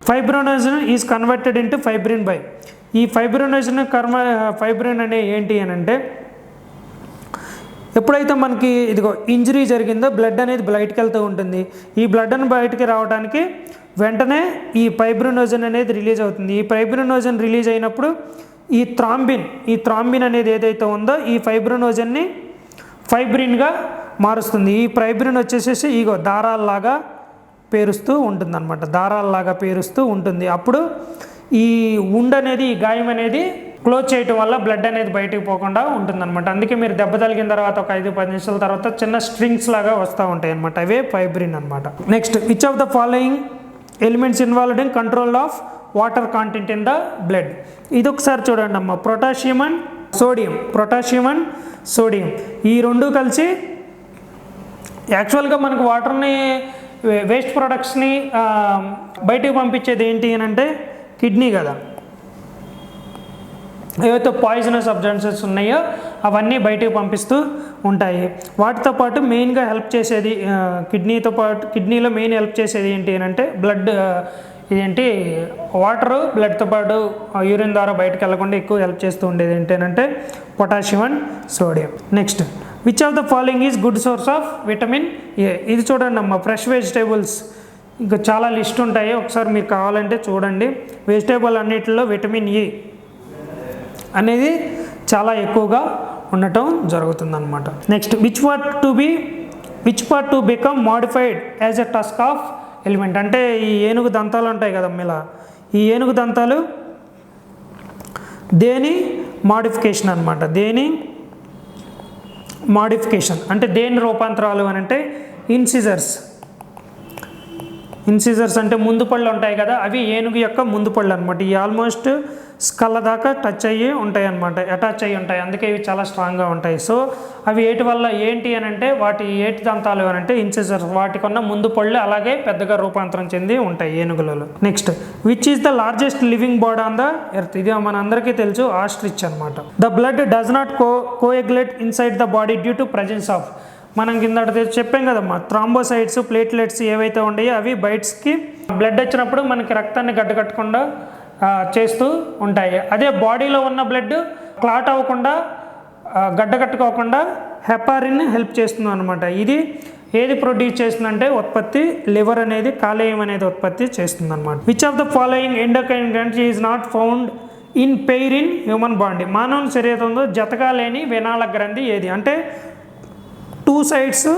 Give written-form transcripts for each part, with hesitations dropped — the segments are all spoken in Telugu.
ఫైబ్రోనోజన్ is converted into fibrin by. ఈ ఫైబ్రిన్ అనే ఏంటి అని అంటే, ఎప్పుడైతే మనకి ఇదిగో ఇంజరీ జరిగిందో బ్లడ్ అనేది బయటికి వెళ్తూ ఉంటుంది. ఈ బ్లడ్ అని బయటికి రావడానికి వెంటనే ఈ ఫైబ్రినోజన్ అనేది రిలీజ్ అవుతుంది. ఈ ఫైబ్రినోజన్ రిలీజ్ అయినప్పుడు ఈ థ్రాంబిన్ అనేది ఏదైతే ఉందో ఈ ఫైబ్రినోజన్ని ఫైబ్రిన్గా మారుస్తుంది. ఈ ఫైబ్రిన్ వచ్చేసేసి ఇగో దారాల్లాగా పేరుస్తూ ఉంటుంది అనమాట, దారాల్లాగా పేరుస్తూ ఉంటుంది. అప్పుడు ఈ ఈ గాయం అనేది క్లోజ్ చేయటం వల్ల బ్లడ్ అనేది బయటకు పోకుండా ఉంటుందన్నమాట. అందుకే మీరు దెబ్బ తగిలిన తర్వాత ఒక 5-10 నిమిషాల తర్వాత చిన్న స్ట్రింగ్స్ లాగా వస్తూ ఉంటాయి అనమాట, అవే ఫైబ్రిన్ అనమాట. Next, which of the following elements involved in control of water content in the blood? ఇది ఒకసారి చూడండి అమ్మ. పొటాషియం అండ్ సోడియం ఈ రెండు కలిసి యాక్చువల్గా మనకు వాటర్ని వేస్ట్ ప్రొడక్ట్స్ని బయటకు పంపించేది ఏంటి అని అంటే కిడ్నీ కదా. ఏవైతే పాయిజనస్ సబ్స్టెన్సెస్ ఉన్నాయో అవన్నీ బయటకు పంపిస్తూ ఉంటాయి. వాటితో పాటు మెయిన్గా హెల్ప్ చేసేది కిడ్నీలో మెయిన్ హెల్ప్ చేసేది ఏంటి అని అంటే బ్లడ్ వాటరు బ్లడ్తో పాటు యూరిన్ ద్వారా బయటకు వెళ్ళకుండా ఎక్కువ హెల్ప్ చేస్తూ ఉండేది ఏంటంటే potassium and sodium. Next, which of the following is good source of vitamin A? ఇది చూడండి అమ్మ. ఫ్రెష్ వెజిటేబుల్స్ ఇంకా చాలా లిస్ట్ ఉంటాయి, ఒకసారి మీరు కావాలంటే చూడండి. వెజిటేబుల్ అన్నిటిలో విటమిన్ ఏ అనేది చాలా ఎక్కువగా ఉండటం జరుగుతుందన్నమాట. Next, which part to become modified as a tusk of element? అంటే ఈ ఏనుగు దంతాలు ఉంటాయి కదా ఇలా, ఈ ఏనుగు దంతాలు దేని మోడిఫికేషన్ అనమాట. దేని మోడిఫికేషన్ అంటే దేని రూపాంతరాలు అని అంటే ఇన్సిజర్స్ అంటే ముందు పళ్ళు ఉంటాయి కదా, అవి ఏనుగు యొక్క ముందు పళ్ళు అనమాట. ఈ ఆల్మోస్ట్ స్కల్ల దాకా అటాచ్ అయ్యి ఉంటాయి, అందుకే ఇవి చాలా స్ట్రాంగ్గా ఉంటాయి. సో అవి ఏటి వల్ల ఏంటి అని అంటే వాటి ఏటి దంతాలు అని అంటే ఇన్సిజర్స్, వాటికున్న ముందు పళ్ళు అలాగే పెద్దగా రూపాంతరం చెంది ఉంటాయి ఏనుగులలో. Next, which is the largest living bird on the earth? ఇది మన అందరికీ తెలుసు, ఆస్ట్రిచ్ అనమాట. The blood does not coagulate inside the body due to presence of, మనం కింద చెప్పాం కదమ్మా, థ్రాంబోసైట్స్ ప్లేట్లెట్స్ ఏవైతే ఉన్నాయో అవి బయట్స్కి బ్లడ్ వచ్చినప్పుడు మనకి రక్తాన్ని గడ్డకట్టకుండా చేస్తూ ఉంటాయి. అదే బాడీలో ఉన్న బ్లడ్ క్లాట్ అవ్వకుండా గడ్డకట్టుకోకుండా హెపారిన్ హెల్ప్ చేస్తుంది అనమాట. ఇది ఏది ప్రొడ్యూస్ చేస్తుందంటే ఉత్పత్తి లివర్ అనేది కాలేయం అనేది ఉత్పత్తి చేస్తుంది అనమాట. Which of the following endocrine gland is not found in pair in human body? మానవుని శరీరంలో జతగా లేని వినాళ గ్రంథి ఏది? అంటే 2 సైడ్స్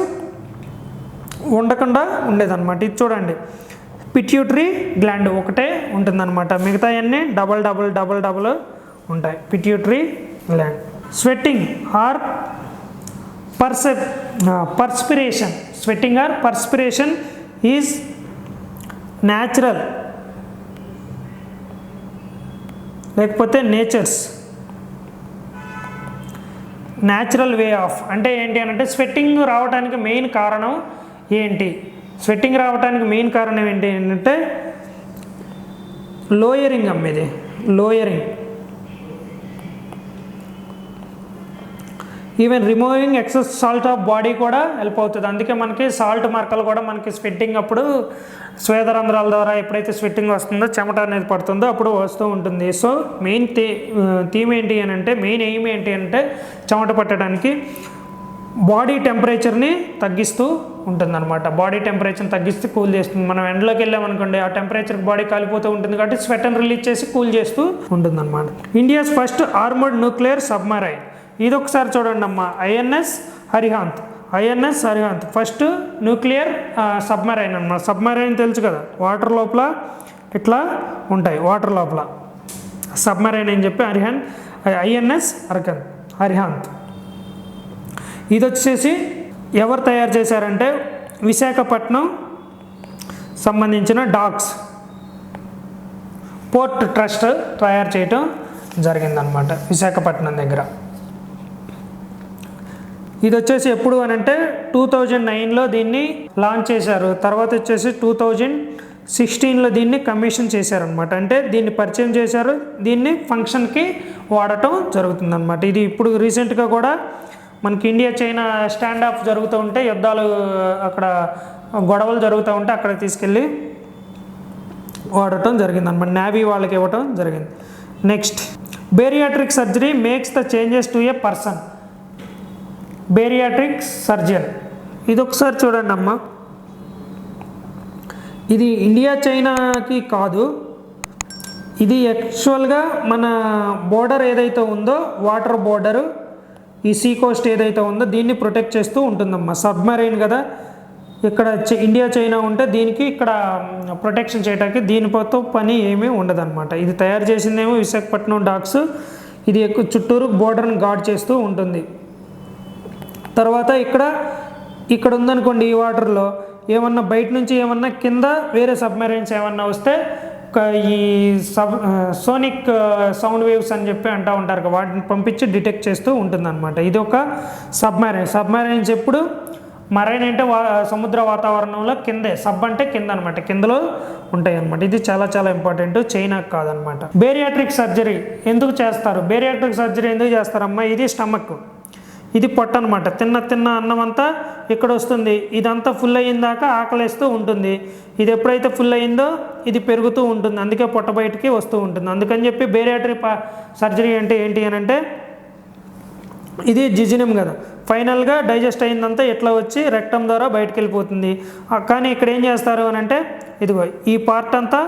ఉండకుండా ఉండేదన్నమాట. ఇది చూడండి, పిట్యూటరీ గ్లాండ్ ఒకటే ఉంటుందన్నమాట, మిగతా అన్నీ డబల్ ఉంటాయి. Pituitary gland. Sweating or perspiration is natural లేకపోతే న్యాచురల్ వే ఆఫ్, అంటే ఏంటి అని అంటే స్వెట్టింగ్ రావడానికి మెయిన్ కారణం ఏంటి? స్వెట్టింగ్ రావడానికి మెయిన్ కారణం ఏంటి అంటే లోయరింగ్ అమ్మేది, even removing excess salt of body కూడా హెల్ప్ అవుతుంది. అందుకే మనకి సాల్ట్ మరకలు కూడా మనకి స్వెట్టింగ్ అప్పుడు స్వేదరంధ్రాల ద్వారా ఎప్పుడైతే స్వెట్టింగ్ వస్తుందో చెమట అనేది పడుతుందో అప్పుడు వస్తూ ఉంటుంది. సో మెయిన్ థీమ్ ఏంటి అని అంటే, మెయిన్ ఎయిమ్ ఏంటి అంటే చెమట పట్టడానికి బాడీ టెంపరేచర్ని తగ్గిస్తూ ఉంటుందన్నమాట. బాడీ టెంపరేచర్ని తగ్గిస్తూ కూల్ చేస్తుంది. మనం ఎండలోకి వెళ్ళామనుకోండి ఆ టెంపరేచర్కి బాడీ కాలిపోతూ ఉంటుంది కాబట్టి స్వెట్ని రిలీజ్ చేసి కూల్ చేస్తూ ఉంటుందన్నమాట. India's first armoured nuclear submarine, ఇది ఒకసారి చూడండి అమ్మ. INS Arihant first nuclear submarine అన్నమాట. సబ్మరైన్ తెలుసు కదా, వాటర్ లోపల ఇట్లా ఉంటాయి, వాటర్ లోపల సబ్మరైన్ అని చెప్పి ఐఎన్ఎస్ అరిహంత్. ఇది వచ్చేసి ఎవరు తయారు చేశారంటే విశాఖపట్నం సంబంధించిన డాక్స్ పోర్ట్ ట్రస్ట్ తయారు చేయటం జరిగిందనమాట విశాఖపట్నం దగ్గర. ఇది వచ్చేసి ఎప్పుడు అని అంటే 2009లో దీన్ని లాంచ్ చేశారు. తర్వాత వచ్చేసి 2016లో దీన్ని కమిషన్ చేశారనమాట. అంటే దీన్ని పరిచయం చేశారు, దీన్ని ఫంక్షన్కి వాడటం జరుగుతుందన్నమాట. ఇది ఇప్పుడు రీసెంట్గా కూడా మనకి ఇండియా చైనా స్టాండ్ ఆఫ్ జరుగుతూ ఉంటే, యుద్ధాలు అక్కడ గొడవలు జరుగుతూ ఉంటే అక్కడికి తీసుకెళ్ళి వాడటం జరిగింది అనమాట, నేవీ వాళ్ళకి ఇవ్వటం జరిగింది. Next, bariatric surgery makes the changes to A person. Bariatric surgeon ఇది ఒకసారి చూడండి అమ్మ. ఇది ఇండియా చైనాకి కాదు, ఇది యాక్చువల్గా మన బోర్డర్ ఏదైతే ఉందో, వాటర్ బోర్డరు, ఈ సీ కోస్ట్ ఏదైతే ఉందో దీన్ని ప్రొటెక్ట్ చేస్తూ ఉంటుందమ్మా. సబ్మరైన్ కదా, ఇక్కడ ఇండియా చైనా ఉంటే దీనికి ఇక్కడ ప్రొటెక్షన్ చేయడానికి దీనితో పని ఏమీ ఉండదన్నమాట. ఇది తయారు చేసిందేమో విశాఖపట్నం డాక్స్, ఇది ఎక్కువ చుట్టూరు బోర్డర్ని గార్డ్ చేస్తూ ఉంటుంది. తర్వాత ఇక్కడ ఉందనుకోండి, ఈ వాటర్లో ఏమన్నా బయట నుంచి ఏమన్నా కింద వేరే సబ్మెరైన్స్ ఏమన్నా వస్తే ఈ సోనిక్ సౌండ్ వేవ్స్ అని చెప్పి అంటూ ఉంటారు కదా, వాటిని పంపించి డిటెక్ట్ చేస్తూ ఉంటుందన్నమాట. ఇది ఒక సబ్మెరైన్స్ ఎప్పుడు మరైన్ అంటే సముద్ర వాతావరణంలో కిందే, సబ్ అంటే కింద అనమాట, కిందలో ఉంటాయి అనమాట. ఇది చాలా చాలా ఇంపార్టెంట్, చైనాకు కాదనమాట. బేరియాట్రిక్ సర్జరీ ఎందుకు చేస్తారు? బేరియాట్రిక్ సర్జరీ ఎందుకు చేస్తారమ్మా? ఇది స్టమక్, ఇది పొట్ట అనమాట. తిన్న అన్నం అంతా ఇక్కడ వస్తుంది, ఇదంతా ఫుల్ అయ్యిందాక ఆకలిస్తూ ఉంటుంది. ఇది ఎప్పుడైతే ఫుల్ అయిందో ఇది పెరుగుతూ ఉంటుంది, అందుకే పొట్ట బయటికి వస్తూ ఉంటుంది. అందుకని చెప్పి బేరియాట్రిక్ సర్జరీ అంటే ఏంటి అని అంటే, ఇది జిజినం కదా, ఫైనల్గా డైజెస్ట్ అయిందంతా ఇట్లా వచ్చి రెక్టమ్ ద్వారా బయటకు వెళ్ళిపోతుంది. కానీ ఇక్కడ ఏం చేస్తారు అని అంటే, ఇదిగో ఈ పార్ట్ అంతా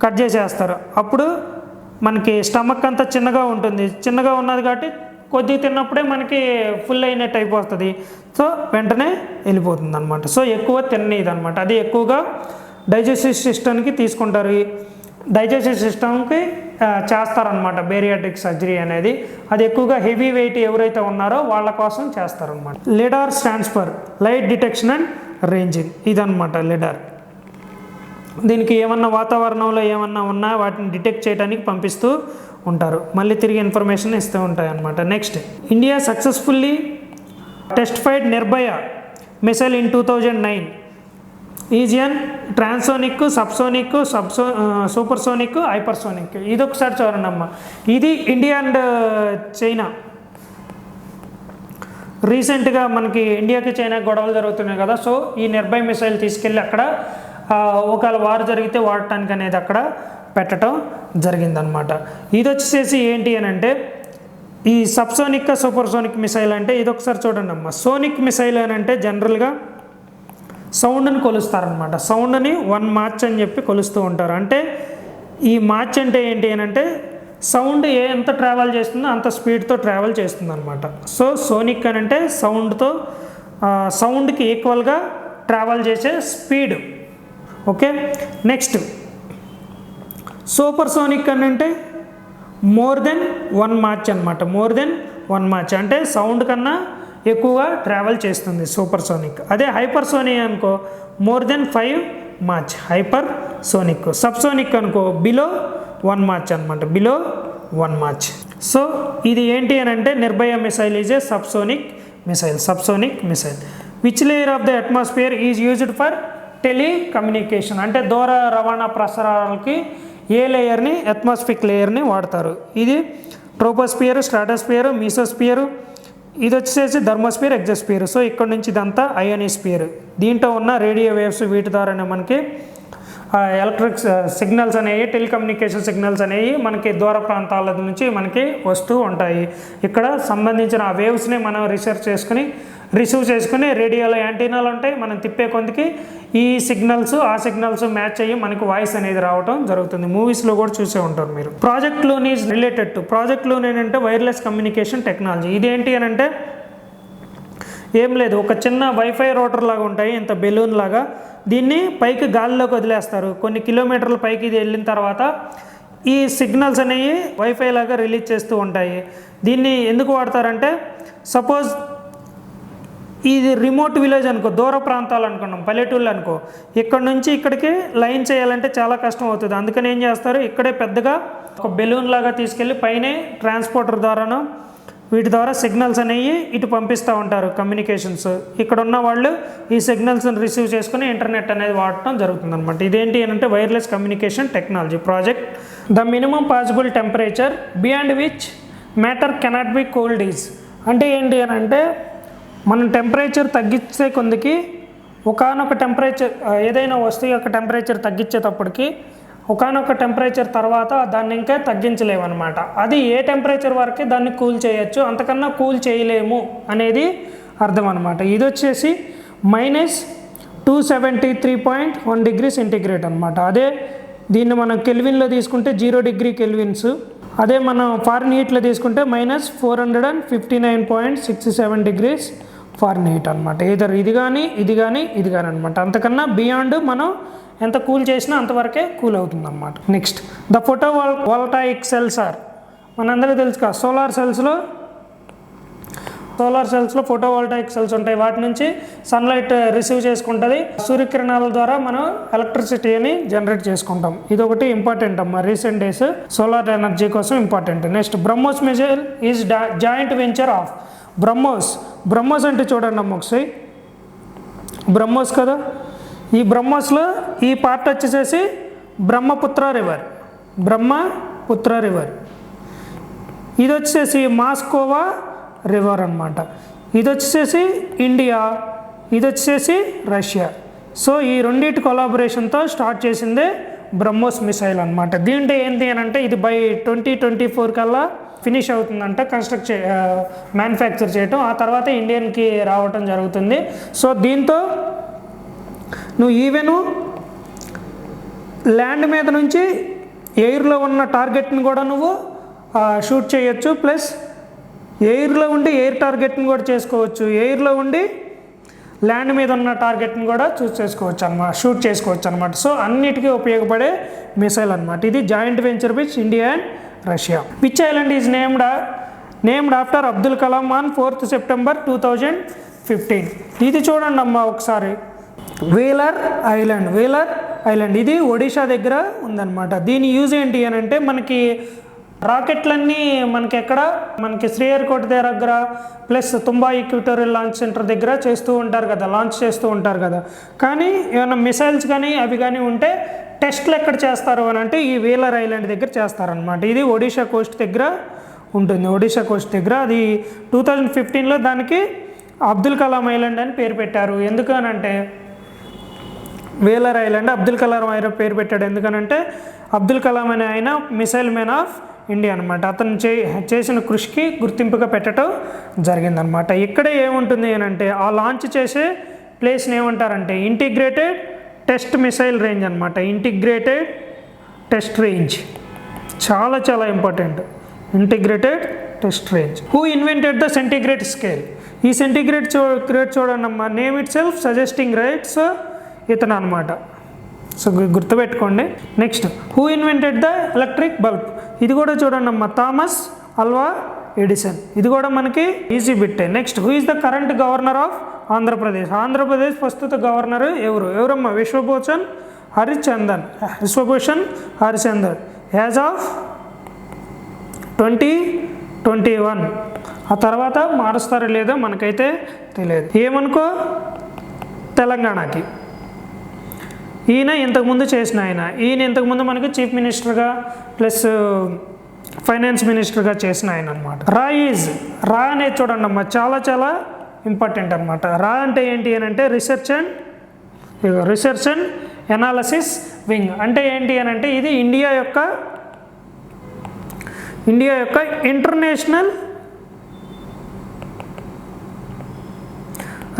కట్ చేసేస్తారు. అప్పుడు మనకి స్టమక్ అంతా చిన్నగా ఉంటుంది, చిన్నగా ఉన్నది కాబట్టి కొద్దిగా తిన్నప్పుడే మనకి ఫుల్ అయినట్టు అయిపోతుంది. సో వెంటనే వెళ్ళిపోతుంది అనమాట. సో ఎక్కువ తినేది అనమాట, అది ఎక్కువగా డైజెస్టివ్ సిస్టమ్కి తీసుకుంటారు, డైజెస్టివ్ సిస్టమ్కి చేస్తారనమాట బేరియాట్రిక్ సర్జరీ అనేది. అది ఎక్కువగా హెవీ వెయిట్ ఎవరైతే ఉన్నారో వాళ్ళ కోసం చేస్తారనమాట. Lidar stands for light detection and ranging, ఇదనమాట లిడార్. దీనికి ఏమన్నా వాతావరణంలో ఏమన్నా ఉన్నా వాటిని డిటెక్ట్ చేయడానికి పంపిస్తూ ఉంటారు, మళ్ళీ తిరిగి ఇన్ఫర్మేషన్ ఇస్తూ ఉంటాయి అన్నమాట. Next, India successfully testified Nirbhay missile in 2009. ఈజియన్, ట్రాన్సోనిక్, సబ్సోనిక్, సూపర్సోనిక్, హైపర్సోనిక్. ఇది ఒకసారి చూడండి అమ్మ. ఇది ఇండియా అండ్ చైనా రీసెంట్గా మనకి ఇండియాకి చైనా గొడవలు జరుగుతున్నాయి కదా, సో ఈ నిర్భయ మిసైల్ తీసుకెళ్ళి అక్కడ ఒకవేళ వారు జరిగితే వాడటానికి అనేది అక్కడ పెట్టడం జరిగిందనమాట. ఇది వచ్చేసి ఏంటి అని అంటే, ఈ సబ్సోనిక్ సూపర్సోనిక్ మిసైల్ అంటే ఇది ఒకసారి చూడండి అమ్మ. సోనిక్ మిసైల్ అని అంటే జనరల్గా సౌండ్ని కొలుస్తారనమాట, సౌండ్ని 1 మార్చ్ అని చెప్పి కొలుస్తూ ఉంటారు. అంటే ఈ మార్చ్ అంటే ఏంటి అని అంటే, సౌండ్ ఎంత ట్రావెల్ చేస్తుందో అంత స్పీడ్తో ట్రావెల్ చేస్తుంది అనమాట. సో సోనిక్ అని అంటే సౌండ్కి ఈక్వల్గా ట్రావెల్ చేసే speed. Okay, next super sonic అని అంటే మోర్ దెన్ 1 మార్చ్ అనమాట. మోర్ దెన్ 1 మార్చ్ అంటే సౌండ్ కన్నా ఎక్కువగా ట్రావెల్ చేస్తుంది సూపర్ సోనిక్. అదే హైపర్ సోనిక్ అనుకో more than 5 March hyper sonic. Subsonic అనుకో బిలో 1 మార్చ్ అనమాట, బిలో 1 మార్చ్. సో ఇది ఏంటి అని అంటే, Nirbhaya missile is a subsonic missile. Which layer of the atmosphere is used for telecommunication. అంటే దూర రవాణా ప్రసారాలకి ఏ లేయర్ని, అట్మాస్ఫిక్ లేయర్ని వాడతారు. ఇది ట్రోపోస్ఫియర్, స్ట్రాటోస్ఫియర్, మీసోస్ఫియర్. ఇది వచ్చేసి థర్మోస్ఫియర్, ఎగ్జోస్ఫియర్. సో ఇక్కడ నుంచి ఇదంతా అయోనిస్ఫియర్. దీంట్లో ఉన్న రేడియో వేవ్స్ వీటి ద్వారానే మనకి ఎలక్ట్రిక్ సిగ్నల్స్ అనేవి, టెలికమ్యూనికేషన్ సిగ్నల్స్ అనేవి మనకి దూర ప్రాంతాల నుంచి మనకి వస్తూ ఉంటాయి. ఇక్కడ సంబంధించిన ఆ వేవ్స్ని మనం రిసీవ్ చేసుకుని రేడియోలో యాంటీనాలు ఉంటాయి, మనం తిప్పే కొందికి ఈ ఆ సిగ్నల్స్ మ్యాచ్ అయ్యి మనకి వాయిస్ అనేది రావడం జరుగుతుంది. మూవీస్లో కూడా చూసే ఉంటారు మీరు. Project Loon is related to, project Loon ఏంటంటే వైర్లెస్ కమ్యూనికేషన్ టెక్నాలజీ. ఇదేంటి అని అంటే ఏం లేదు, ఒక చిన్న వైఫై రౌటర్ లాగా ఉంటాయి, ఇంత బెలూన్ లాగా. దీన్ని పైకి గాలిలోకి వదిలేస్తారు. కొన్ని కిలోమీటర్ల పైకి ఇది వెళ్ళిన తర్వాత ఈ సిగ్నల్స్ అనేవి వైఫై లాగా రిలీజ్ చేస్తూ ఉంటాయి. దీన్ని ఎందుకు వాడతారంటే, సపోజ్ ఇది రిమోట్ విలేజ్ అనుకో, దూర ప్రాంతాలు అనుకున్నాం, పల్లెటూళ్ళు అనుకో, ఇక్కడ నుంచి ఇక్కడికి లైన్ చేయాలంటే చాలా కష్టం అవుతుంది. అందుకని ఏం చేస్తారు, ఇక్కడే పెద్దగా ఒక బెలూన్ లాగా తీసుకెళ్ళి పైనే ట్రాన్స్పోర్టర్ ద్వారాను వీటి ద్వారా సిగ్నల్స్ అనేవి ఇటు పంపిస్తూ ఉంటారు కమ్యూనికేషన్స్. ఇక్కడ ఉన్న వాళ్ళు ఈ సిగ్నల్స్ని రిసీవ్ చేసుకుని ఇంటర్నెట్ అనేది వాడటం జరుగుతుంది అనమాట. ఇదేంటి అంటే wireless communication technology project. The minimum possible temperature beyond which matter cannot be cooled is. అంటే ఏంటి అని అంటే, మనం టెంపరేచర్ తగ్గించే కొందికి ఒకానొక టెంపరేచర్, ఏదైనా వస్తువు యొక్క టెంపరేచర్ తగ్గించేటప్పటికి ఒకానొక టెంపరేచర్ తర్వాత దాన్ని ఇంకా తగ్గించలేము అనమాట. అది ఏ టెంపరేచర్ వరకే దాన్ని కూల్ చేయొచ్చు, అంతకన్నా కూల్ చేయలేము అనేది అర్థం అనమాట. ఇది వచ్చేసి -273.1 డిగ్రీ సెంటీగ్రేడ్ అనమాట. అదే దీన్ని మనం కెల్విన్లో తీసుకుంటే 0 డిగ్రీ కెల్విన్స్, అదే మనం ఫారెన్హీట్లో తీసుకుంటే -459.67 డిగ్రీస్ ఫారెన్హీట్ అనమాట. ఇది కానీ అనమాట. అంతకన్నా బియాండ్ మనం ఎంత కూల్ చేసినా అంతవరకే కూల్ అవుతుంది అనమాట. Next the photovoltaic cells are, మనందరికీ తెలుసు కదా సోలార్ సెల్స్లో ఫోటో వోల్టాయిక్ సెల్స్ ఉంటాయి. వాటి నుంచి సన్లైట్ రిసీవ్ చేసుకుంటుంది. సూర్యకిరణాల ద్వారా మనం ఎలక్ట్రిసిటీని జనరేట్ చేసుకుంటాం. ఇది ఒకటి ఇంపార్టెంట్ అమ్మా, రీసెంట్ డేస్ సోలార్ ఎనర్జీ కోసం important. Next BrahMos missile is joint venture of BrahMos అంటే చూడండి అమ్మ ఒకసారి, బ్రహ్మోస్ కదా, ఈ బ్రహ్మోస్లో ఈ పార్ట్ వచ్చేసేసి బ్రహ్మపుత్ర రివర్, ఇది వచ్చేసి మాస్కోవా రివర్ అనమాట. ఇది వచ్చేసి ఇండియా, ఇది వచ్చేసి రష్యా. సో ఈ రెండింటి కొలాబరేషన్తో స్టార్ట్ చేసిందే బ్రహ్మోస్ మిసైల్ అనమాట. దీంట్లో ఏంటి అని అంటే ఇది బై 2024 కల్లా ఫినిష్ అవుతుందంట మ్యానుఫ్యాక్చర్ చేయటం. ఆ తర్వాత ఇండియన్కి రావటం జరుగుతుంది. సో దీంతో నువ్వు ఈవెను ల్యాండ్ మీద నుంచి ఎయిర్లో ఉన్న టార్గెట్ని కూడా నువ్వు షూట్ చేయొచ్చు, ప్లస్ ఎయిర్లో ఉండి ఎయిర్ టార్గెట్ని కూడా చేసుకోవచ్చు, ఎయిర్లో ఉండి ల్యాండ్ మీద ఉన్న టార్గెట్ని కూడా షూట్ చేసుకోవచ్చు అనమాట. సో అన్నిటికీ ఉపయోగపడే మిసైల్ అనమాట. ఇది joint venture with India and Russia. Which island is named after Abdul Kalam on 4th September 2015. ఇది చూడండి అమ్మ ఒకసారి, వేలర్ ఐలాండ్ ఇది ఒడిషా దగ్గర ఉందన్నమాట. దీని యూజ్ ఏంటి అని అంటే మనకి రాకెట్లన్నీ మనకి శ్రీహరికోట దగ్గర ప్లస్ తుంబా ఈక్విటోరియల్ లాంచ్ సెంటర్ దగ్గర లాంచ్ చేస్తూ ఉంటారు కదా. కానీ ఏమైనా మిసైల్స్ కానీ అవి కానీ ఉంటే టెస్ట్లు ఎక్కడ చేస్తారు అని అంటే ఈ వేలర్ ఐలాండ్ దగ్గర చేస్తారనమాట. ఇది ఒడిషా కోస్ట్ దగ్గర ఉంటుంది. అది 2015లో దానికి అబ్దుల్ కలాం ఐలాండ్ అని పేరు పెట్టారు. ఎందుకనంటే Whaler island Abdul Kalam island పేరు పెట్టాడు. ఎందుకనంటే అబ్దుల్ కలాం అనే ఆయన మిసైల్ మ్యాన్ ఆఫ్ ఇండియా అనమాట. అతను చేసిన కృషికి గుర్తింపుగా పెట్టడం జరిగిందనమాట. ఇక్కడ ఏముంటుంది అని అంటే ఆ లాంచ్ చేసే ప్లేస్ని ఏమంటారంటే ఇంటిగ్రేటెడ్ టెస్ట్ మిసైల్ రేంజ్ అనమాట. ఇంటిగ్రేటెడ్ టెస్ట్ రేంజ్ చాలా important. Integrated test range. Who invented the centigrade scale? ఈ సెంటిగ్రేడ్ చూడండి అమ్మా, name it self suggesting rights ఇతను అనమాట. సో గుర్తుపెట్టుకోండి. Next who invented the electric bulb? ఇది కూడా చూడండి అమ్మ, థామస్ అల్వా ఎడిసన్. ఇది కూడా మనకి ఈజీ బిట్టే. Next who is the current governor of Andhra Pradesh ప్రస్తుత గవర్నర్ ఎవరమ్మా? Vishwabhushan Harichandan as of 2021. ఆ తర్వాత మారుస్తారో లేదో మనకైతే తెలియదు. ఏమనుకో తెలంగాణకి ఈయన ఇంతకుముందు చేసిన ఈయన ఇంతకుముందు మనకి చీఫ్ మినిస్టర్గా ప్లస్ ఫైనాన్స్ మినిస్టర్గా చేసిన ఆయన అనమాట. రా అనేది చూడండి అమ్మా, చాలా ఇంపార్టెంట్ అనమాట. రా అంటే ఏంటి అని అంటే రీసెర్చ్ అండ్ ఎనాలిసిస్ వింగ్. అంటే ఏంటి అని అంటే ఇది ఇండియా యొక్క ఇంటర్నేషనల్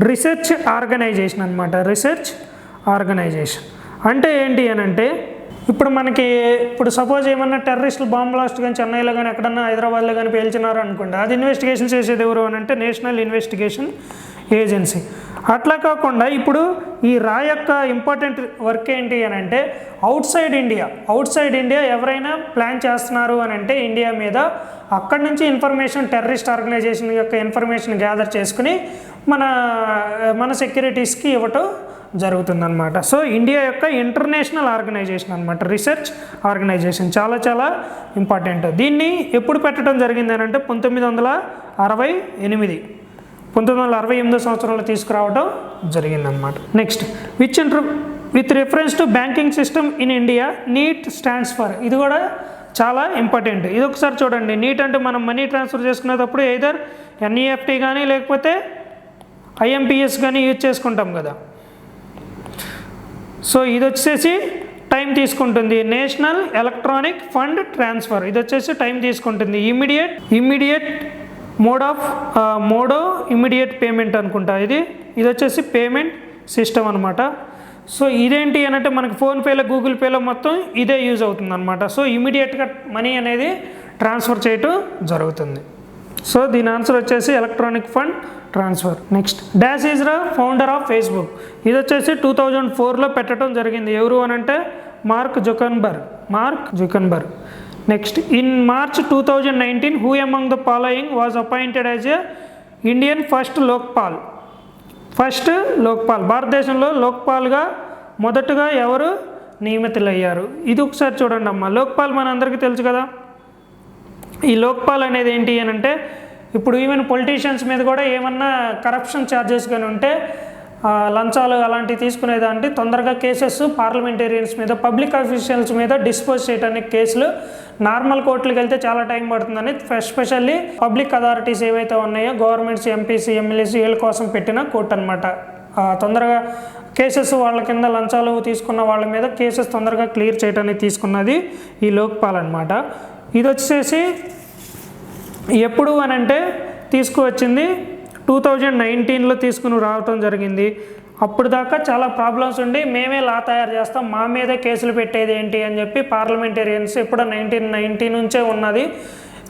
రీసెర్చ్ ఆర్గనైజేషన్ అనమాట. రీసెర్చ్ ఆర్గనైజేషన్ అంటే ఏంటి అని అంటే ఇప్పుడు సపోజ్ ఏమన్నా టెర్రరిస్టులు బాంబ్ బ్లాస్ట్ కానీ చెన్నైలో కానీ ఎక్కడన్నా హైదరాబాద్లో కానీ పేల్చినారు అనుకోండి, అది ఇన్వెస్టిగేషన్ చేసేది ఎవరు అని అంటే నేషనల్ ఇన్వెస్టిగేషన్ ఏజెన్సీ. అట్లా కాకుండా ఇప్పుడు ఈ రా యొక్క ఇంపార్టెంట్ వర్క్ ఏంటి అని అంటే అవుట్ సైడ్ ఇండియా ఎవరైనా ప్లాన్ చేస్తున్నారు అని అంటే ఇండియా మీద, అక్కడి నుంచి ఇన్ఫర్మేషన్ టెర్రరిస్ట్ ఆర్గనైజేషన్ యొక్క ఇన్ఫర్మేషన్ గ్యాదర్ చేసుకుని మన సెక్యూరిటీస్కి ఇవ్వటం జరుగుతుందన్నమాట. సో ఇండియా యొక్క ఇంటర్నేషనల్ ఆర్గనైజేషన్ అనమాట, రీసెర్చ్ ఆర్గనైజేషన్ చాలా ఇంపార్టెంట్. దీన్ని ఎప్పుడు పెట్టడం జరిగింది అని అంటే 1968 సంవత్సరంలో తీసుకురావడం జరిగిందనమాట. Next with reference to banking system in India NEFT stands for. ఇది కూడా చాలా ఇంపార్టెంట్. ఇది ఒకసారి చూడండి. నీట్ అంటే మనం మనీ ట్రాన్స్ఫర్ చేసుకునేటప్పుడు ఎయిదర్ NEFT కానీ లేకపోతే IMPS కానీ యూజ్ చేసుకుంటాం కదా. సో ఇది వచ్చేసి టైం తీసుకుంటుంది. నేషనల్ ఎలక్ట్రానిక్ ఫండ్ ట్రాన్స్ఫర్ ఇది వచ్చేసి టైం తీసుకుంటుంది. ఇమ్మీడియట్ మోడో ఇమ్మీడియట్ పేమెంట్ అనుకుంటా. ఇది వచ్చేసి పేమెంట్ సిస్టమ్ అనమాట. సో ఇదేంటి అని అంటే మనకి ఫోన్పేలో గూగుల్ పేలో మొత్తం ఇదే యూజ్ అవుతుంది అనమాట. సో ఇమీడియట్గా మనీ అనేది ట్రాన్స్ఫర్ చేయటం జరుగుతుంది. సో దీని ఆన్సర్ వచ్చేసి electronic fund transfer. Next, dash is the founder of Facebook. ఇది వచ్చేసి 2004లో పెట్టడం జరిగింది. ఎవరు అని అంటే Mark Zuckerberg. Next, in March 2019 who among the following was appointed as a Indian first Lokpal. భారతదేశంలో లోక్పాల్గా మొదటగా ఎవరు నియమితులయ్యారు? ఇది ఒకసారి చూడండి అమ్మ. లోక్పాల్ మన అందరికీ తెలుసు కదా. ఈ లోక్పాల్ అనేది ఏంటి అని అంటే ఇప్పుడు ఈవెన్ పొలిటీషియన్స్ మీద కూడా ఏమన్నా కరప్షన్ ఛార్జెస్ కానీ ఉంటే లంచాలు అలాంటివి తీసుకునేదాంటి తొందరగా కేసెస్ పార్లమెంటేరియన్స్ మీద పబ్లిక్ అఫీషియల్స్ మీద డిస్పోజ్ చేయడానికి కేసులు నార్మల్ కోర్టులకు వెళ్తే చాలా టైం పడుతుందని ఎస్పెషల్లీ పబ్లిక్ అథారిటీస్ ఏవైతే ఉన్నాయో గవర్నమెంట్స్, ఎంపీసీ, ఎమ్మెల్యేసీ వీళ్ళ కోసం పెట్టిన కోర్టు అనమాట. తొందరగా కేసెస్ వాళ్ళ కింద లంచాలు తీసుకున్న వాళ్ళ మీద కేసెస్ తొందరగా క్లియర్ చేయడానికి తీసుకున్నది ఈ లోక్పాల్ అనమాట. ఇది వచ్చేసి ఎప్పుడు అని అంటే తీసుకువచ్చింది 2019లో తీసుకుని రావటం జరిగింది. అప్పుడు దాకా చాలా ప్రాబ్లమ్స్ ఉండి మేమే లా తయారు చేస్తాం, మా మీదే కేసులు పెట్టేది ఏంటి అని చెప్పి పార్లమెంటేరియన్స్ ఎప్పుడో 1990 నుంచే ఉన్నది.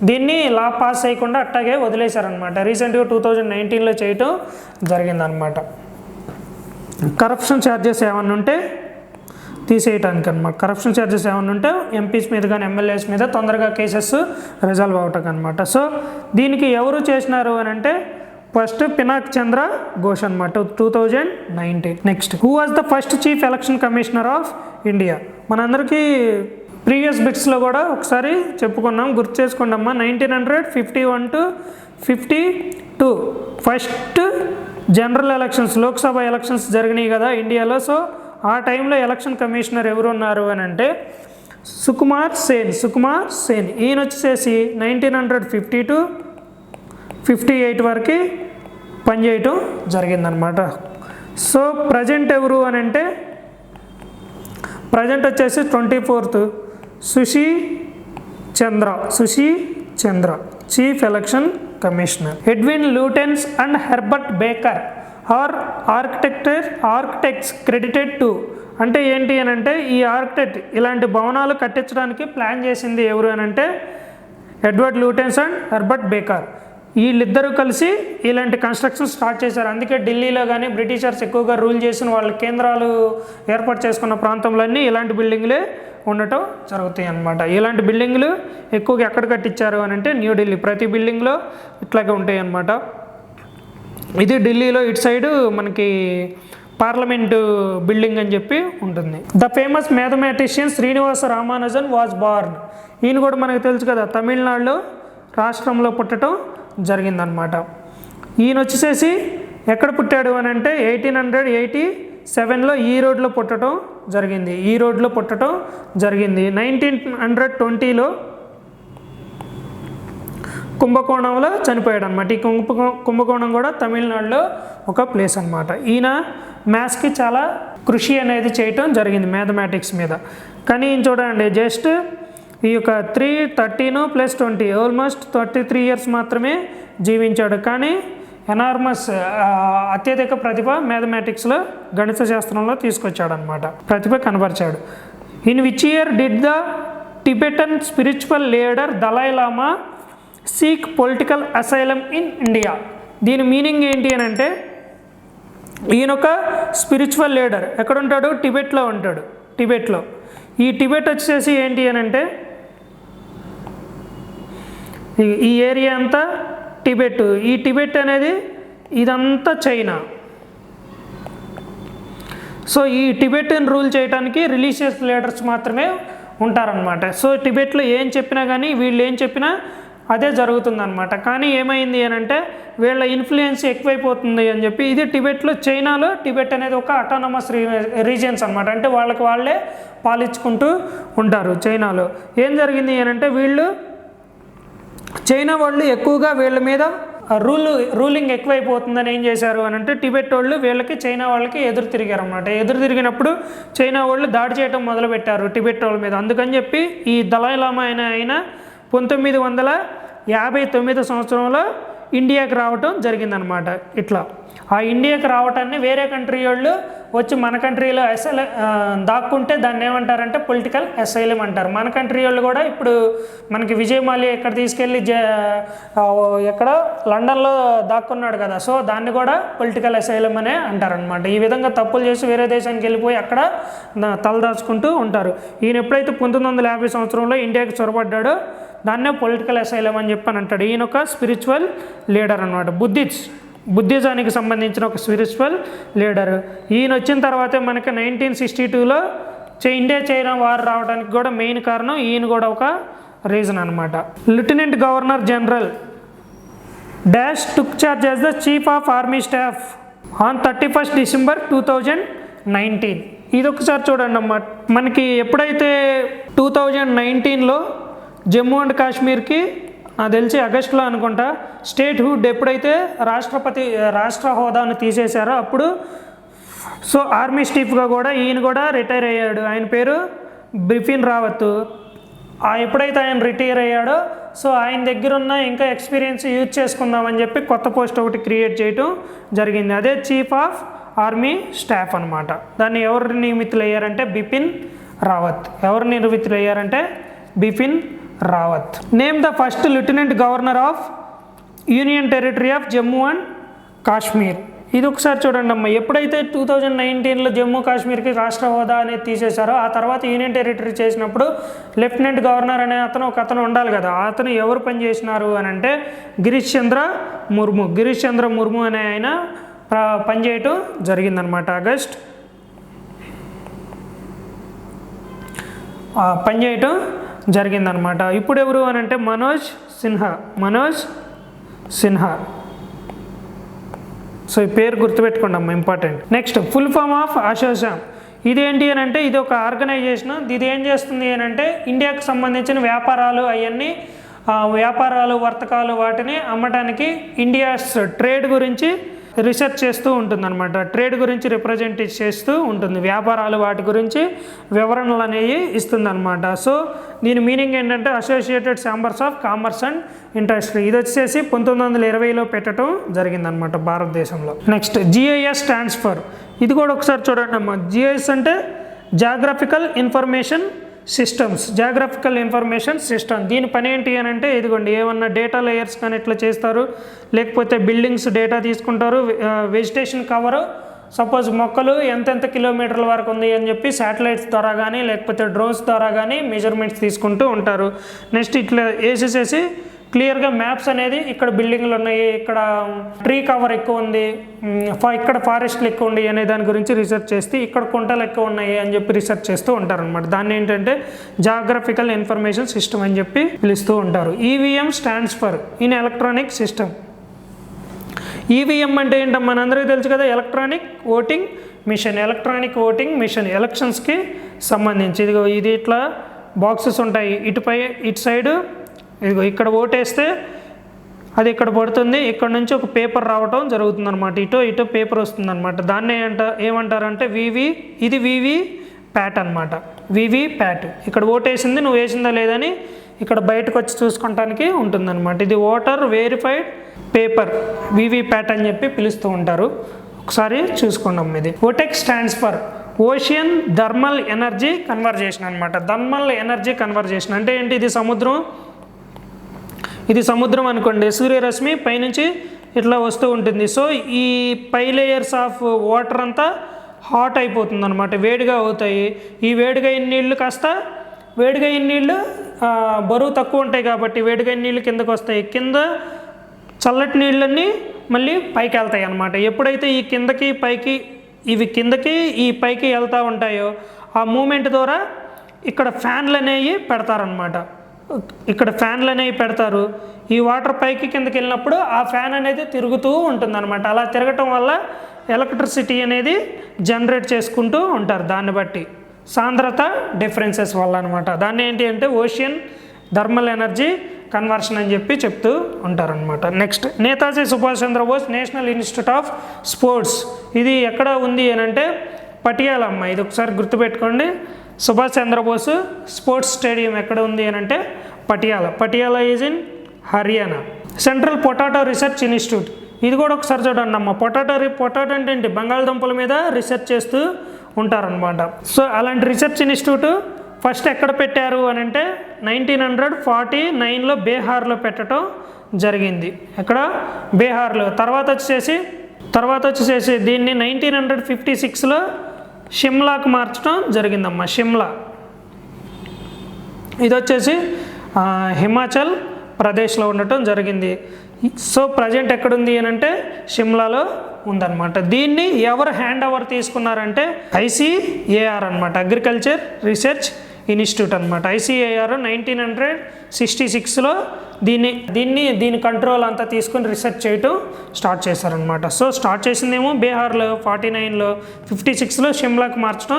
దీన్ని లా పాస్ చేయకుండా అట్టాగే వదిలేశారనమాట. రీసెంట్గా 2019లో చేయటం జరిగిందనమాట. కరప్షన్ ఛార్జెస్ ఏమన్నా ఉంటే తీసేయటానికి అనమాట. కరప్షన్ ఛార్జెస్ ఏమన్నా ఉంటే ఎంపీస్ మీద కానీ ఎమ్మెల్యేస్ మీద తొందరగా కేసెస్ రిజాల్వ్ అవటం అనమాట. సో దీనికి ఎవరు చేసినారు అని అంటే ఫస్ట్ పినాక్ చంద్ర ఘోష్ అనమాట 2019. Next, who was the first chief election commissioner of India? మనందరికీ ప్రీవియస్ బిట్స్లో కూడా ఒకసారి చెప్పుకున్నాం, గుర్తు చేసుకోండి అమ్మా. 1951 to 52 first general elections, Lok Sabha elections జరిగినాయి కదా ఇండియాలో. సో ఆ టైంలో ఎలక్షన్ కమిషనర్ ఎవరు ఉన్నారు అని అంటే సుకుమార్ సేన్. ఈయన వచ్చేసి 1950 to 58 వరకు పనిచేయటం జరిగిందనమాట. సో ప్రజెంట్ ఎవరు అని అంటే ప్రజెంట్ వచ్చేసి 24th Sushil Chandra chief election commissioner. Edwin Lutyens and Herbert Baker are architects credited to. అంటే ఏంటి అని అంటే ఈ ఆర్కిటెక్ట్ ఇలాంటి భవనాలు కట్టించడానికి ప్లాన్ చేసింది ఎవరు అని అంటే Edward Lutyens and Herbert Baker. వీళ్ళిద్దరూ కలిసి ఇలాంటి కన్స్ట్రక్షన్ స్టార్ట్ చేశారు. అందుకే ఢిల్లీలో కానీ బ్రిటిషర్స్ ఎక్కువగా రూల్ చేసిన వాళ్ళ కేంద్రాలు ఏర్పాటు చేసుకున్న ప్రాంతంలోన్నీ ఇలాంటి బిల్డింగ్లే ఉండటం జరుగుతాయి అన్నమాట. ఇలాంటి బిల్డింగ్లు ఎక్కువగా ఎక్కడ కట్టించారు అని అంటే న్యూఢిల్లీ. ప్రతి బిల్డింగ్లో ఇట్లాగే ఉంటాయి అన్నమాట. ఇది ఢిల్లీలో ఇటు సైడు మనకి పార్లమెంటు బిల్డింగ్ అని చెప్పి ఉంటుంది. The famous mathematician Srinivasa Ramanujan was born. ఈయన కూడా మనకు తెలుసు కదా, తమిళనాడులో రాష్ట్రంలో పుట్టడం జరిగిందనమాట. ఈయన వచ్చేసి ఎక్కడ పుట్టాడు అని అంటే 1887లో ఈరోడ్లో పుట్టడం జరిగింది. 1920లో కుంభకోణంలో చనిపోయాడు అనమాట. ఈ కుంభకోణం కూడా తమిళనాడులో ఒక ప్లేస్ అనమాట. ఈయన మ్యాథ్స్కి చాలా కృషి అనేది చేయటం జరిగింది మ్యాథమెటిక్స్ మీద. కానీ ఈయన చూడండి జస్ట్ ఈ యొక్క 313 + 20 ఆల్మోస్ట్ 33 ఇయర్స్ మాత్రమే జీవించాడు. కానీ ఎనార్మస్ అత్యధిక ప్రతిభ మ్యాథమెటిక్స్లో గణిత శాస్త్రంలో తీసుకొచ్చాడు అనమాట. ప్రతిభ కనబరిచాడు. In which year did the Tibetan spiritual leader Dalai Lama seek political asylum in India? దీని మీనింగ్ ఏంటి అని అంటే ఈయన ఒక స్పిరిచువల్ లీడర్ ఎక్కడ ఉంటాడు? టిబెట్లో ఉంటాడు. ఈ టిబెట్ వచ్చేసి ఏంటి అని అంటే ఈ ఏరియా అంతా టిబెట్. ఈ టిబెట్ అనేది ఇదంతా చైనా. సో ఈ టిబెట్ని రూల్ చేయడానికి రిలీజియస్ లీడర్స్ మాత్రమే ఉంటారనమాట. సో టిబెట్లో ఏం చెప్పినా కానీ వీళ్ళు ఏం చెప్పినా అదే జరుగుతుందన్నమాట. కానీ ఏమైంది అని అంటే వీళ్ళ ఇన్ఫ్లుయెన్స్ ఎక్కువైపోతుంది అని చెప్పి ఇది టిబెట్లో, చైనాలో టిబెట్ అనేది ఒక అటానమస్ రీజియన్స్ అనమాట. అంటే వాళ్ళకి వాళ్ళే పాలించుకుంటూ ఉంటారు. చైనాలో ఏం జరిగింది అని అంటే చైనా వాళ్ళు ఎక్కువగా వీళ్ళ మీద రూలింగ్ ఎక్కువైపోతుందని ఏం చేశారు అని అంటే టిబెట్ వాళ్ళు వీళ్ళకి చైనా వాళ్ళకి ఎదురు తిరిగారు అన్నమాట. ఎదురు తిరిగినప్పుడు చైనా వాళ్ళు దాడి చేయడం మొదలుపెట్టారు టిబెట్ వాళ్ళ మీద. అందుకని చెప్పి ఈ దలై లామా ఆయన 1959 సంవత్సరంలో ఇండియాకి రావటం జరిగిందనమాట. ఇట్లా ఆ ఇండియాకి రావటాన్ని వేరే కంట్రీ వాళ్ళు వచ్చి మన కంట్రీలో దాక్కుంటే దాన్ని ఏమంటారంటే పొలిటికల్ అసైలం అంటారు. మన కంట్రీ వాళ్ళు కూడా ఇప్పుడు మనకి విజయ్ మాల్యా ఇక్కడ తీసుకెళ్ళి ఎక్కడ లండన్లో దాక్కున్నాడు కదా, సో దాన్ని కూడా పొలిటికల్ అసైలం అనే అంటారనమాట. ఈ విధంగా తప్పులు చేసి వేరే దేశానికి వెళ్ళిపోయి అక్కడ తలదాచుకుంటూ ఉంటారు. ఈయన ఎప్పుడైతే 1950 సంవత్సరంలో ఇండియాకి చొరబడ్డాడో దాన్నే పొలిటికల్ అసైలం అని చెప్పని అంటాడు. ఈయన ఒక స్పిరిచువల్ లీడర్ అనమాట, బుద్ధిజానికి సంబంధించిన ఒక స్పిరిచువల్ లీడర్. ఈయన వచ్చిన తర్వాతే మనకి 1962లో ఇండియా చైనా వార్ రావడానికి కూడా మెయిన్ కారణం ఈయన కూడా ఒక రీజన్ అనమాట. Lieutenant governor general dash took charge as the chief of army staff on 31 December 2019. ఇది ఒకసారి చూడండి అమ్మా. మనకి ఎప్పుడైతే 2019లో జమ్మూ అండ్ కాశ్మీర్కి నాకు తెలిసి ఆగస్టులో అనుకుంటా స్టేట్ హుడ్ ఎప్పుడైతే రాష్ట్ర హోదాను తీసేశారో అప్పుడు సో ఆర్మీ చీఫ్గా కూడా ఈయన కూడా రిటైర్ అయ్యాడు. ఆయన పేరు బిపిన్ రావత్. ఎప్పుడైతే ఆయన రిటైర్ అయ్యాడో సో ఆయన దగ్గర ఉన్న ఇంకా ఎక్స్పీరియన్స్ యూజ్ చేసుకుందామని చెప్పి కొత్త పోస్ట్ ఒకటి క్రియేట్ చేయటం జరిగింది. అదే చీఫ్ ఆఫ్ ఆర్మీ స్టాఫ్ అనమాట. దాన్ని ఎవరు నియమితులయ్యారంటే బిపిన్ రావత్. ఎవరు నియమితులయ్యారంటే Bipin Rawat. Name the first lieutenant governor of union territory of Jammu and Kashmir. ఇది ఒకసారి చూడండి అమ్మ. ఎప్పుడైతే 2019లో జమ్మూ కాశ్మీర్కి రాష్ట్ర హోదా అనేది తీసేశారో ఆ తర్వాత యూనియన్ టెరిటరీ చేసినప్పుడు లెఫ్టినెంట్ గవర్నర్ అనే ఒక అతను ఉండాలి కదా. అతను ఎవరు పనిచేసినారు అని అంటే గిరీష్ చంద్ర ముర్ము అనే ఆయన పనిచేయటం జరిగిందనమాట. పనిచేయటం జరిగిందనమాట. ఇప్పుడు ఎవరు అని అంటే మనోజ్ సిన్హా. సో ఈ పేరు గుర్తుపెట్టుకోండి అమ్మ, important. Next full form of ASSOCHAM. ఇదేంటి అని అంటే ఇది ఒక ఆర్గనైజేషన్. ఇది ఏం చేస్తుంది అని అంటే ఇండియాకు సంబంధించిన వ్యాపారాలు అవన్నీ వర్తకాలు వాటిని అమ్మటానికి ఇండియాస్ ట్రేడ్ గురించి రీసెర్చ్ చేస్తూ ఉంటుందన్నమాట. ట్రేడ్ గురించి రిప్రజెంట్ చేస్తూ ఉంటుంది, వ్యాపారాలు వాటి గురించి వివరణలు అనేవి ఇస్తుందన్నమాట. సో దీని మీనింగ్ ఏంటంటే associated chambers of commerce and industry. ఇది వచ్చేసి 1920లో పెట్టడం జరిగిందనమాట భారతదేశంలో. Next GIS stands for. ఇది కూడా ఒకసారి చూడండి అమ్మా. జిఐఎస్ అంటే జాగ్రఫికల్ ఇన్ఫర్మేషన్ సిస్టమ్. దీని పని ఏంటి అని అంటే ఇదిగోండి, ఏమన్నా డేటా లేయర్స్ కానీ ఇట్లా చేస్తారు, లేకపోతే బిల్డింగ్స్ డేటా తీసుకుంటారు, వెజిటేషన్ కవరు, సపోజ్ మొక్కలు ఎంతెంత కిలోమీటర్ల వరకు ఉంది అని చెప్పి శాటిలైట్స్ ద్వారా కానీ లేకపోతే డ్రోన్స్ ద్వారా కానీ మెజర్మెంట్స్ తీసుకుంటూ ఉంటారు. నెక్స్ట్ ఇట్లా వేసేసేసి క్లియర్గా మ్యాప్స్ అనేది ఇక్కడ బిల్డింగ్లు ఉన్నాయి, ఇక్కడ ట్రీ కవర్ ఎక్కువ ఉంది, ఇక్కడ ఫారెస్ట్లు ఎక్కువ ఉన్నాయి అనే దాని గురించి రీసెర్చ్ చేస్తే ఇక్కడ కుంటలు ఎక్కువ ఉన్నాయి అని చెప్పి రీసెర్చ్ చేస్తూ ఉంటారు అనమాట. దాన్ని ఏంటంటే జాగ్రఫికల్ ఇన్ఫర్మేషన్ సిస్టమ్ అని చెప్పి పిలుస్తూ ఉంటారు. EVM stands for in electronic system. EVM అంటే ఏంటో మనందరికీ తెలుసు కదా, ఎలక్ట్రానిక్ ఓటింగ్ మిషన్. ఎలక్షన్స్కి సంబంధించి ఇది ఇట్లా బాక్సెస్ ఉంటాయి, ఇటు సైడు ఇదిగో ఇక్కడ ఓటేస్తే అది ఇక్కడ పడుతుంది, ఇక్కడ నుంచి ఒక పేపర్ రావటం జరుగుతుంది అనమాట. ఇటో పేపర్ వస్తుంది అనమాట. దాన్ని ఏమంటారంటే ఇది వివి ప్యాట్ అనమాట. వివి ప్యాట్. ఇక్కడ ఓటేసింది, నువ్వు వేసిందా లేదని ఇక్కడ బయటకు వచ్చి చూసుకోవటానికి ఉంటుందన్నమాట. ఇది voter verified paper, VV PAT అని చెప్పి పిలుస్తూ ఉంటారు. ఒకసారి చూసుకున్నాం. ఇది OTEC stands for ocean thermal energy conversation అనమాట. థర్మల్ ఎనర్జీ కన్వర్జేషన్ అంటే ఏంటి? ఇది సముద్రం అనుకోండి, సూర్యరశ్మి పైనుంచి ఇట్లా వస్తూ ఉంటుంది. సో ఈ పై లేయర్స్ ఆఫ్ వాటర్ అంతా హాట్ అయిపోతుంది అనమాట, వేడిగా అవుతాయి. ఈ వేడిగా నీళ్ళు కాస్త బరువు తక్కువ ఉంటాయి కాబట్టి వేడిగా నీళ్ళు కిందకు వస్తాయి. కింద చల్లటి నీళ్ళన్నీ మళ్ళీ పైకి వెళ్తాయి అన్నమాట. ఎప్పుడైతే ఈ కిందకి పైకి వెళ్తూ ఉంటాయో ఆ మూమెంట్ ద్వారా ఇక్కడ ఫ్యాన్లు అనేవి పెడతారనమాట. ఈ వాటర్ పైకి కిందకి వెళ్ళినప్పుడు ఆ ఫ్యాన్ అనేది తిరుగుతూ ఉంటుందన్నమాట. అలా తిరగటం వల్ల ఎలక్ట్రిసిటీ అనేది జనరేట్ చేసుకుంటూ ఉంటారు. దాన్ని బట్టి సాంద్రత డిఫరెన్సెస్ వల్ల అనమాట. దాన్ని ఏంటి అంటే ఓషియన్ థర్మల్ ఎనర్జీ కన్వర్షన్ అని చెప్పి చెప్తూ ఉంటారనమాట. Next Netaji Subhash Chandra Bose national institute of sports, ఇది ఎక్కడ ఉంది అని అంటే పటియాల అమ్మ. ఇది ఒకసారి గుర్తుపెట్టుకోండి. సుభాష్ చంద్రబోస్ స్పోర్ట్స్ స్టేడియం ఎక్కడ ఉంది అని అంటే Patiala is in Haryana. Central potato research institute, ఇది కూడా ఒకసారి చూడండి అమ్మ. పొటాటో అంటే ఏంటి, బంగాళదుంపల మీద రీసెర్చ్ చేస్తూ ఉంటారనమాట. సో అలాంటి రీసెర్చ్ ఇన్స్టిట్యూట్ ఫస్ట్ ఎక్కడ పెట్టారు అని అంటే 1949లో బీహార్లో పెట్టడం జరిగింది. ఎక్కడ, బీహార్లో. తర్వాత వచ్చేసి దీన్ని 1956లో షిమ్లాకు మార్చడం జరిగిందమ్మా. షిమ్లా ఇది వచ్చేసి హిమాచల్ ప్రదేశ్లో ఉండటం జరిగింది. సో ప్రజెంట్ ఎక్కడుంది అని అంటే షిమ్లాలో ఉందన్నమాట. దీన్ని ఎవరు హ్యాండ్ ఓవర్ తీసుకున్నారంటే ICAR అనమాట, అగ్రికల్చర్ రీసెర్చ్ ఇన్స్టిట్యూట్ అనమాట. ICAR 1966లో దీని కంట్రోల్ అంతా తీసుకుని రీసెర్చ్ చేయటం స్టార్ట్ చేశారనమాట. సో స్టార్ట్ చేసిందేమో బీహార్లో 49లో, 56లో షిమ్లాకి మార్చడం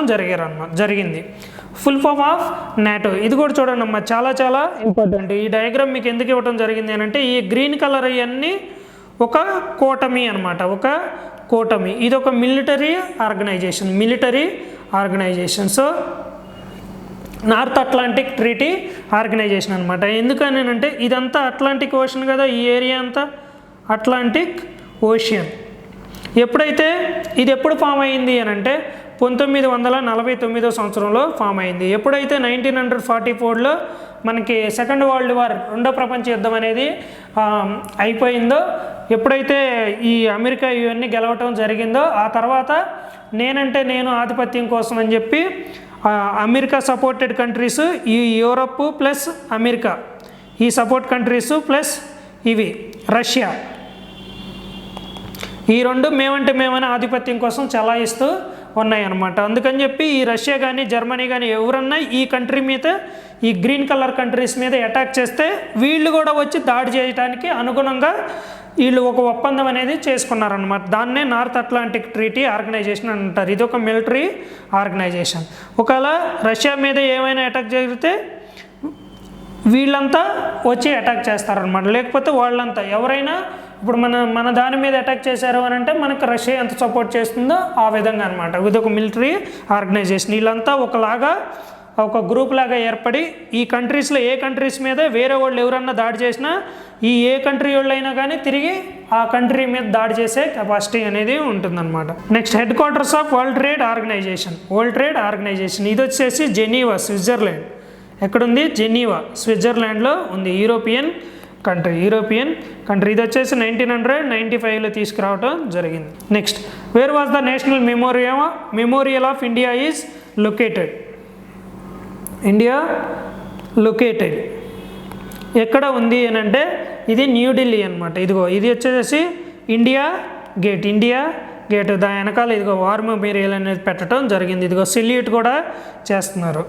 జరిగింది. ఫుల్ ఫామ్ ఆఫ్ నాటో, ఇది కూడా చూడండి అమ్మా, చాలా ఇంపార్టెంట్. ఈ డయాగ్రామ్ మీకు ఎందుకు ఇవ్వడం జరిగింది అని అంటే ఈ గ్రీన్ కలర్ ఇవన్నీ ఒక కూటమి అనమాట, ఒక కూటమి. ఇది ఒక military organisation. So North Atlantic Treaty Organisation అనమాట. ఎందుకని అంటే ఇదంతా అట్లాంటిక్ ఓషన్ కదా, ఈ ఏరియా అంతా అట్లాంటిక్ ఓషియన్. ఇది ఎప్పుడు ఫామ్ అయింది అని అంటే 1949 సంవత్సరంలో ఫామ్ అయింది. ఎప్పుడైతే 1944లో మనకి సెకండ్ వరల్డ్ వార్, రెండో ప్రపంచ యుద్ధం అనేది అయిపోయిందో, ఎప్పుడైతే ఈ అమెరికా ఇవన్నీ గెలవటం జరిగిందో, ఆ తర్వాత నేను ఆధిపత్యం కోసం అని చెప్పి అమెరికా సపోర్టెడ్ కంట్రీస్, ఈ యూరప్ ప్లస్ అమెరికా, ఈ సపోర్ట్ కంట్రీస్ ప్లస్ ఇవి రష్యా, ఈ రెండు మేమని ఆధిపత్యం కోసం చలాయిస్తూ ఉన్నాయన్నమాట. అందుకని చెప్పి ఈ రష్యా కానీ జర్మనీ కానీ ఎవరన్నా ఈ కంట్రీ మీద, ఈ గ్రీన్ కలర్ కంట్రీస్ మీద అటాక్ చేస్తే వీళ్ళు కూడా వచ్చి దాడి చేయడానికి అనుగుణంగా వీళ్ళు ఒక ఒప్పందం అనేది చేసుకున్నారనమాట. దాన్నే నార్త్ అట్లాంటిక్ ట్రీటీ ఆర్గనైజేషన్ అని అంటారు. ఇది ఒక మిలిటరీ ఆర్గనైజేషన్. ఒకవేళ రష్యా మీద ఏమైనా అటాక్ జరిగితే వీళ్ళంతా వచ్చి అటాక్ చేస్తారనమాట. లేకపోతే వాళ్ళంతా ఎవరైనా ఇప్పుడు మన దాని మీద అటాక్ చేశారు అని అంటే మనకు రష్యా ఎంత సపోర్ట్ చేస్తుందో ఆ విధంగా అనమాట. ఇది ఒక మిలిటరీ ఆర్గనైజేషన్. వీళ్ళంతా ఒక గ్రూప్ లాగా ఏర్పడి ఈ కంట్రీస్లో ఏ కంట్రీస్ మీద వేరే వాళ్ళు ఎవరన్నా దాడి చేసినా ఈ ఏ కంట్రీ వాళ్ళు అయినా కానీ తిరిగి ఆ కంట్రీ మీద దాడి చేసే కెపాసిటీ అనేది ఉంటుందన్నమాట. Next headquarters of World Trade Organisation ఇది వచ్చేసి జెనీవా, స్విట్జర్లాండ్. ఎక్కడుంది? జెనీవా, స్విట్జర్లాండ్లో ఉంది. European country. ఇది వచ్చేసి 1995లో తీసుకురావడం జరిగింది. Next where was the national memorial of India is located. ఎక్కడ ఉంది అని అంటే ఇది న్యూఢిల్లీ అనమాట. ఇది వచ్చేసి ఇండియా గేట్ దాని వెనకాల వార్ మెమోరియల్ అనేది పెట్టడం జరిగింది. సెల్యూట్ కూడా చేస్తున్నారు.